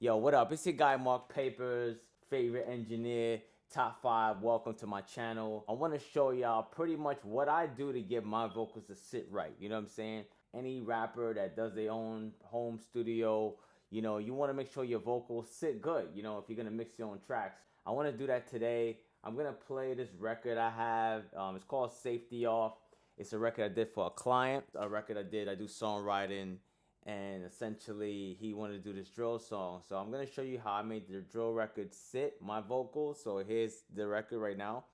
Yo, what up? It's your guy Mark Papers, favorite engineer, top 5. Welcome to my channel. I want to show y'all pretty much what I do to get my vocals to sit right. You know what I'm saying? Any rapper that does their own home studio, you know, you want to make sure your vocals sit good, you know, if you're going to mix your own tracks. I want to do that today. I'm going to play this record I have. It's called Safety Off. It's a record I did for a client, a record I do songwriting, and essentially he wanted to do this drill song. So I'm gonna show you how I made the drill record sit my vocals. So here's the record right now.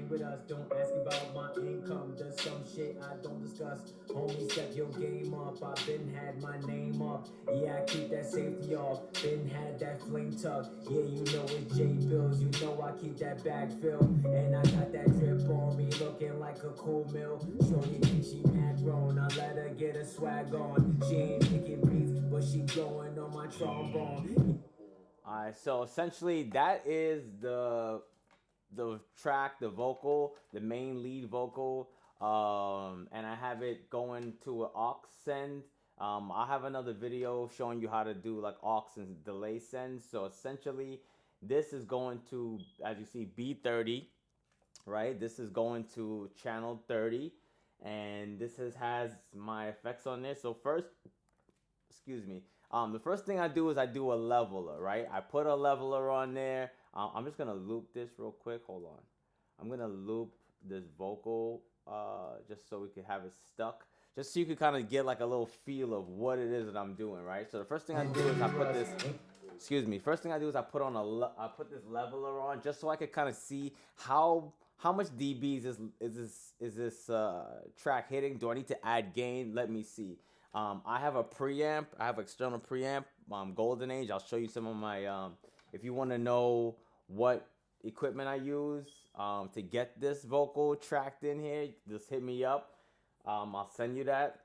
With us, don't ask about my income. There's some shit I don't discuss. Homie, step your game up. I been had my name up. Yeah, I keep that safety off. Been had that fling tuck. Yeah, you know it's J Bills. You know I keep that bag filled. And I got that drip on me, looking like a cool mill. Shorty think she mad grown. I let her get her swag on. She ain't making beats, but she going on my trombone. Alright, so essentially that is the track, the vocal, the main lead vocal, and I have it going to an aux send. I have another video showing you how to do like aux and delay sends. So essentially, this is going to, as you see, B30, right? This is going to channel 30, and this has my effects on this. So first, excuse me. The first thing I do is I do a leveler, right? I put a leveler on there. I'm just gonna loop this real quick. Hold on. I'm gonna loop this vocal just so we can have it stuck. Just so you can kind of get like a little feel of what it is that I'm doing, right? So the first thing I do is I put this. Excuse me. First thing I do is I put on I put this leveler on just so I could kind of see how much dBs is this track hitting. Do I need to add gain? Let me see. I have a preamp. I have external preamp. Golden Age. I'll show you some of my. If you want to know what equipment I use to get this vocal tracked in here, just hit me up. I'll send you that.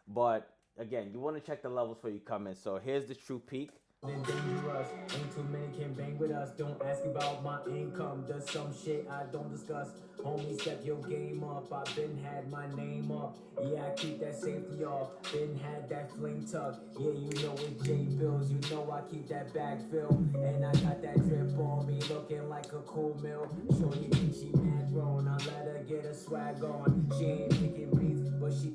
But again, you want to check the levels before you come in. So here's the true peak. Dangerous, ain't too many can bang with us. Don't ask about my income. There's some shit I don't discuss. Homie, step your game up. I been had my name up. Yeah, I keep that safety off. Been had that fling tuck. Yeah, you know it's J Bills. You know I keep that bag filled. And I got that drip on me, looking like a cool mill. Shorty think she mad grown. I let her get her swag on. She ain't making beats, but she.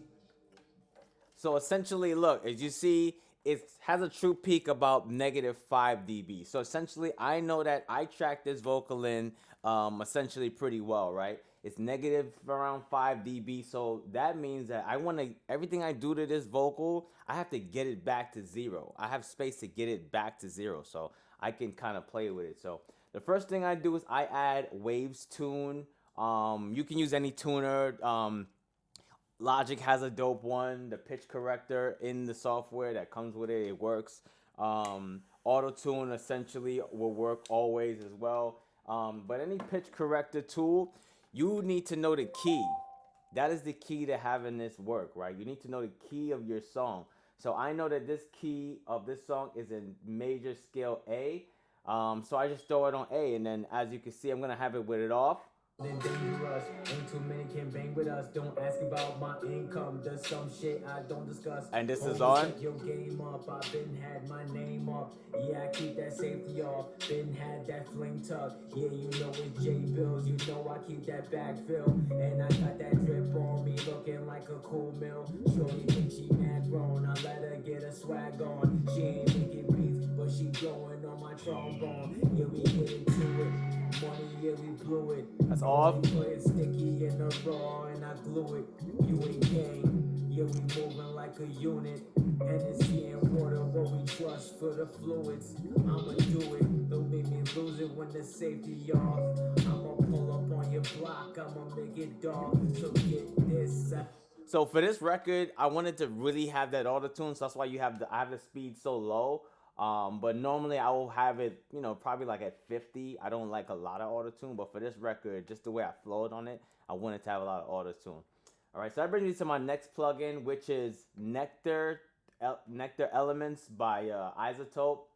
So essentially, look, as you see, it has a true peak about -5 dB. So essentially, I know that I track this vocal in essentially pretty well, right? It's negative around 5 dB. So that means that I want to, everything I do to this vocal, I have to get it back to 0. I have space to get it back to 0. So I can kind of play with it. So the first thing I do is I add Waves Tune. You can use any tuner. Logic has a dope one, the pitch corrector in the software that comes with it, it works. Auto tune essentially will work always as well. But any pitch corrector tool, you need to know the key. That is the key to having this work, right? You need to know the key of your song. So I know that this key of this song is in major scale A. So I just throw it on A, and then as you can see, I'm gonna have it with it off. Dangerous, ain't too many can bang with us. Don't ask about my income. There's some shit I don't discuss. And this is on. Your game up. I been had my name up. Yeah, I keep that safety off. Been had that fling tuck. Yeah, you know it's J Bills. You know I keep that bag filled. And I got that drip on me, looking like a cool mill. Shorty think she mad grown. I let her get her swag on. She ain't making beats, but she growing on my trombone. Yeah, we get into it. Money, yeah, we blew it. That's off. Put it sticky in the raw and I glue it. You ain't gang. Yeah, we moving like a unit. Hennessy and water, what we trust for the fluids. I'ma do it. Don't make me lose it when the safety off. I'ma pull up on your block. I'ma make it dark. So get this. So for this record, I wanted to really have that auto tune, so that's why I have the speed so low. But normally I will have it, you know, probably like at 50. I don't like a lot of auto tune, but for this record, just the way I flowed on it, I wanted to have a lot of auto tune. All right, so that brings me to my next plugin, which is Nectar Elements by Izotope.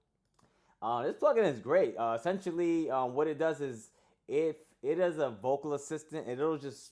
This plugin is great. Essentially, what it does is if it is a vocal assistant, it'll just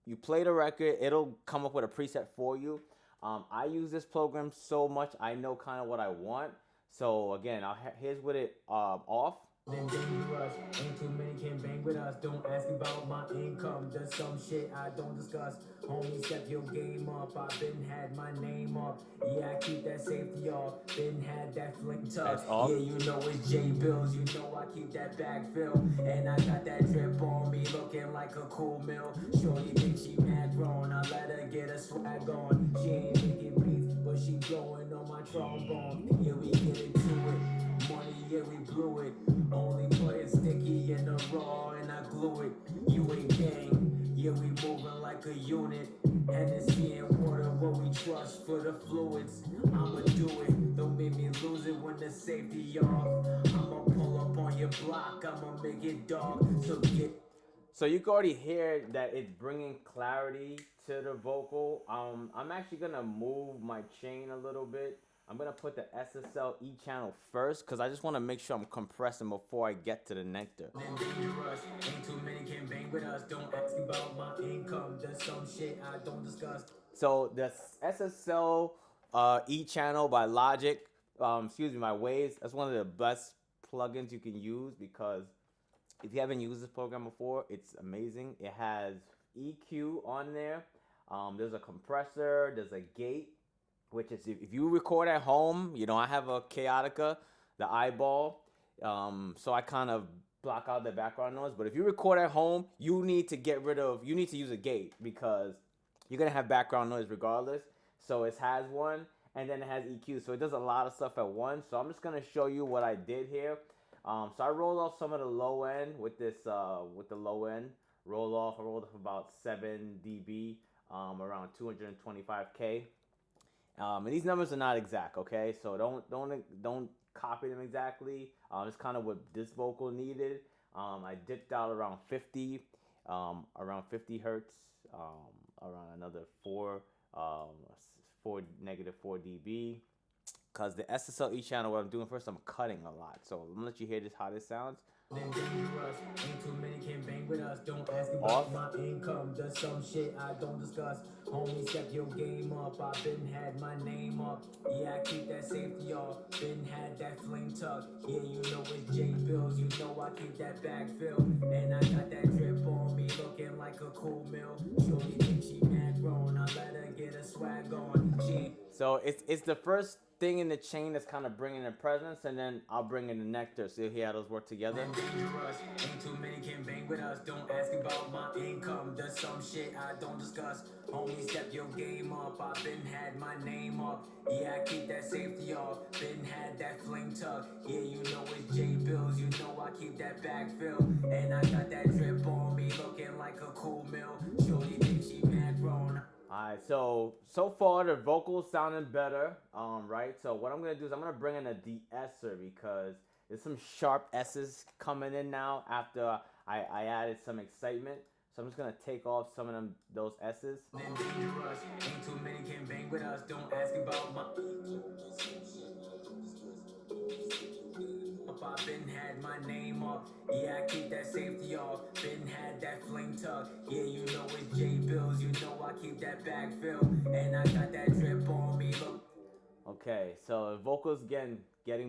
you play the record, it'll come up with a preset for you. I use this program so much, I know kind of what I want. So again, here's with it off. Then dangerous, ain't too many can bang with us. Don't ask about my income, there's some shit I don't discuss. Homie, step your game up. I been had my name up. Yeah, I keep that safety off. Been had that fling tuck. That's off. Yeah, you know it's J Bills. You know I keep that bag filled. And I got that drip on me, looking like a cool mill. Shorty think she mad grown. I let her get a swag on. She ain't making beats, but she blowing on my trombone. Yeah, we get into it. Money, yeah, we blew it. Only play it sticky in the raw, and I glue it. You ain't gang, yeah, we moving like a unit. Hennessy and water, what we trust for the fluids. I'ma do it, don't make me lose it when the safety off. I'ma pull up on your block, I'ma make it dark. So get. So you can already hear that it's bringing clarity to the vocal. I'm actually gonna move my chain a little bit. I'm gonna put the SSL E channel first because I just want to make sure I'm compressing before I get to the Nectar. Then dangerous, ain't too many can bang with us. Don't ask about my income, there's some shit I don't discuss. So the SSL E channel by Logic, my Waves. That's one of the best plugins you can use because if you haven't used this program before, it's amazing. It has EQ on there. There's a compressor. There's a gate, which is if you record at home, I have a Chaotica, the eyeball, so I kind of block out the background noise. But if you record at home, you need to use a gate because you're gonna have background noise regardless. So it has one, and then it has EQ, so it does a lot of stuff at once. So I'm just gonna show you what I did here. So I rolled off some of the low end with this, with the low end I rolled off about 7 dB, around 225K. And these numbers are not exact, okay? So don't copy them exactly. It's kind of what this vocal needed. I dipped out around 50 hertz, around another 4 negative 4 dB. Because the SSL E channel, what I'm doing first, I'm cutting a lot. So I'm gonna let you hear how this sounds. Then dangerous, ain't too many can bang with us. Don't ask about my income, there's some shit I don't discuss. Homie, step your game up. I been had my name up. Yeah, I keep that safety off. Been had that fling tuck. Yeah, you know it's J Bills. You know I keep that bag filled. And I got that drip on me, looking like a cool mill. Shorty think she mad grown. I let her get a swag on. So it's the first thing in the chain that's kind of bringing the presence, and then I'll bring in the Nectar. So you'll hear how those work together. Dangerous, ain't too many can bang with us. Don't ask about my income, there's some shit I don't discuss. Homie, step your game up. I been had my name up. Yeah, I keep that safety off. Been had that fling tuck. Yeah, you know it's J Bills. You know I keep that bag filled. And I got that drip on me, looking like a cool mill. Shorty think she mad grown. Alright, so far the vocals sounding better, right? So what I'm gonna do is I'm gonna bring in a de-esser because there's some sharp S's coming in now after I added some excitement. So I'm just gonna take off some of those S's. Then dangerous, ain't too many can bang with us. Don't ask about my. I been had my name up. Yeah, I keep that safety off. Been had that fling tuck. Yeah, you know it's J Bills. You know I keep that bag filled. And I got that drip on me. Look. Okay, so the vocals getting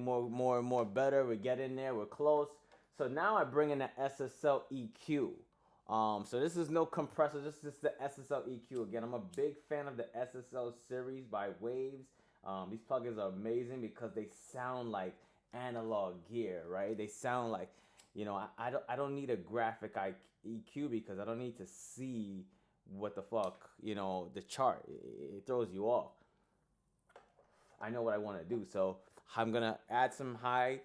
more and more better. We're getting there. We're close. So now I bring in the SSL EQ. So this is no compressor. This is the SSL EQ. Again, I'm a big fan of the SSL series by Waves. These plugins are amazing because they sound like analog gear, right? They sound like, I don't need a graphic EQ because I don't need to see what the fuck, the chart. It throws you off. I know what I want to do, so I'm gonna add some high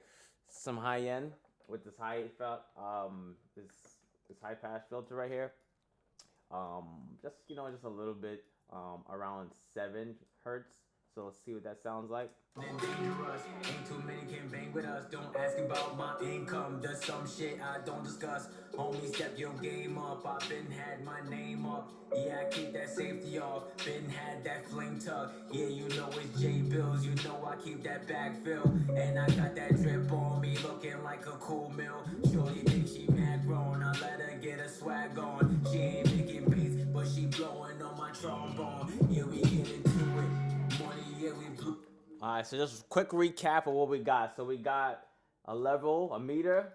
end with this this high pass filter right here. Just a little bit, around 7 hertz. So let's see what that sounds like. Then dangerous, ain't too many can bang with us. Don't ask about my income, there's some shit I don't discuss. Homie, step your game up. I been had my name up. Yeah, I keep that safety off. Been had that fling tuck. Yeah, you know it's J Bills. You know I keep that bag filled. And I got that drip on me. Look right, so just quick recap of what we got. So we got a level, a meter.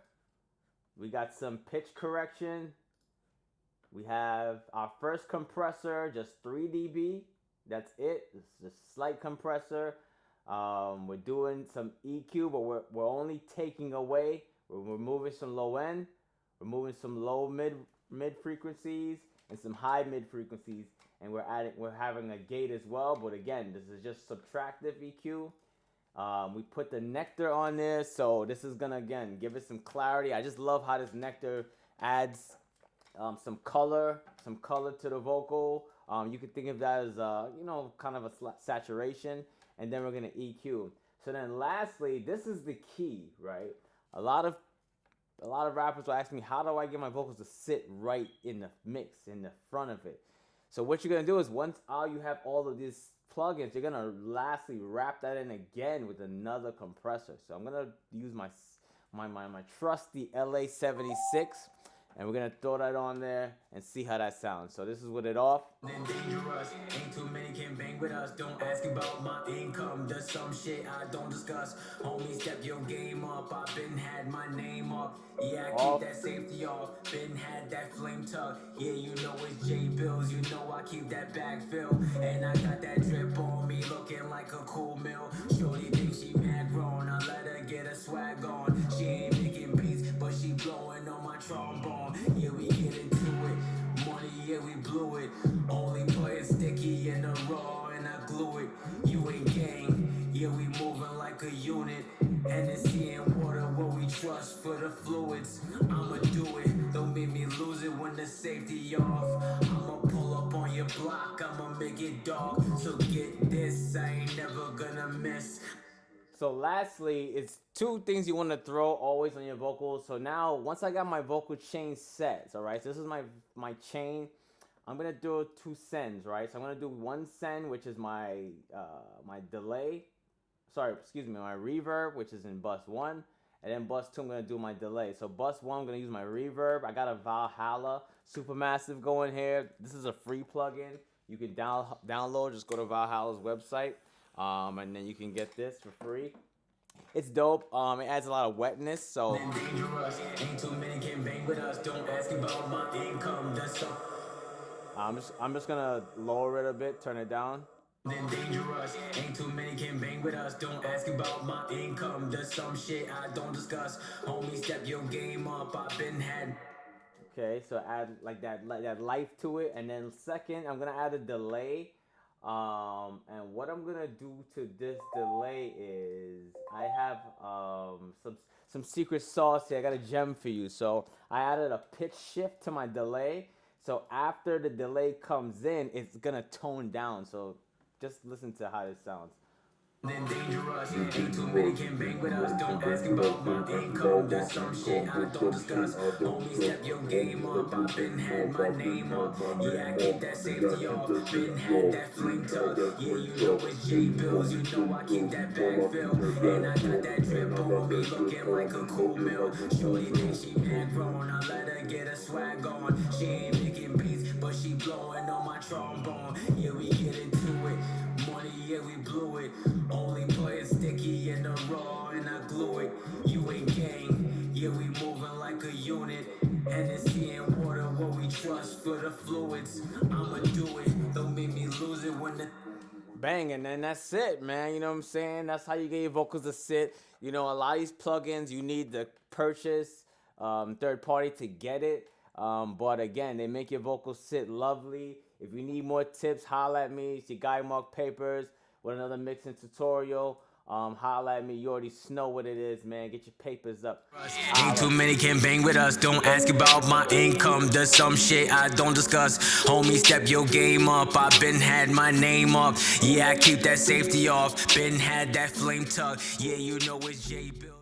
We got some pitch correction. We have our first compressor, just 3 dB. That's it. It's just a slight compressor. We're doing some EQ, but we're only taking away. We're removing some low end, removing some low mid frequencies, and some high mid frequencies. And we're having a gate as well. But again, this is just subtractive EQ. We put the Nectar on there, so this is gonna again give it some clarity. I just love how this Nectar adds some color to the vocal. You could think of that as kind of a saturation, and then we're gonna EQ. So then lastly, this is the key, right? A lot of rappers will ask me, how do I get my vocals to sit right in the mix, in the front of it? So what you're gonna do is once you have all of these plugins, you're gonna lastly wrap that in again with another compressor. So I'm gonna use my trusty LA76, and we're gonna throw that on there and see how that sounds. So this is with it off. Dangerous, ain't too many can bang with us. Don't ask about my income. There's some shit I don't discuss. Homie, step your game up. I've been had my name up. Yeah, I keep that safety off. Been had that flame tuck. Yeah, you know it's J Bills. You know I keep that bag filled. And I got that drip on me, looking like a cool meal. Shorty thinks she mad grown. I let her get a swag on. She ain't making beats, but she blowing on my trombone. Yeah, we get into it. Money, yeah, we blew it. Only play it sticky in the raw, and I glue it. You ain't gang, yeah, we moving like a unit. Hennessy and water, what we trust for the fluids. I'ma do it, don't make me lose it when the safety off. I'ma pull up on your block, I'ma make it dark. So get this, I ain't never gonna miss. So lastly, it's two things you want to throw always on your vocals. So now, once I got my vocal chain set, all right, so this is my chain. I'm gonna do 2 sends, right? So I'm gonna do 1 send, which is my delay. Sorry, excuse me, my reverb, which is in bus 1, and then bus 2, I'm gonna do my delay. So bus 1, I'm gonna use my reverb. I got a Valhalla Supermassive going here. This is a free plugin. You can download. Just go to Valhalla's website. And then you can get this for free. It's dope. It adds a lot of wetness. So Dangerous, ain't too many can bang with us. Don't ask about my income. That's all. I'm just gonna lower it a bit, turn it down. Then dangerous, ain't too many can bang with us. Don't ask about my income. There's some shit I don't discuss. Homie, step your game up. I've been had. Okay, so add like that life to it, and then second, I'm gonna add a delay. And what I'm gonna do to this delay is I have some secret sauce here. I got a gem for you. So I added a pitch shift to my delay. So after the delay comes in, it's gonna tone down. So just listen to how it sounds. Then dangerous, ain't too many can bang with us. Don't ask about my income. There's some shit I don't discuss. Homie, step your game up. I've been had my name up. Yeah, I keep that safety off. Been had that flame tuck. Yeah, you know it's J Bills. You know I keep that bag filled. And I got that drip on me, looking like a cool meal. Shorty thinks she mad grown. I let her get a swag on. She ain't making beats, but she blowing on my trombone. Yeah, we get into it. Money, yeah, we blew it. Only play it sticky in the raw, and I glue it. You ain't gang, yeah, we moving like a unit. Hennessy and water, what we trust for the fluids. I'ma do it, don't make me lose it when the Bang, and then that's it, man. You know what I'm saying? That's how you get your vocals to sit. You know, a lot of these plugins, you need to purchase third party to get it. But again, they make your vocals sit lovely. If you need more tips, holla at me. It's your guy Mark Papers with another mixing tutorial. Holla at me. You already know what it is, man. Get your papers up. Ain't too many can bang with us. Don't ask about my income. There's some shit I don't discuss. Homie, step your game up. I've been had my name up. Yeah, I keep that safety off. Been had that flame tuck. Yeah, you know it's J Bill.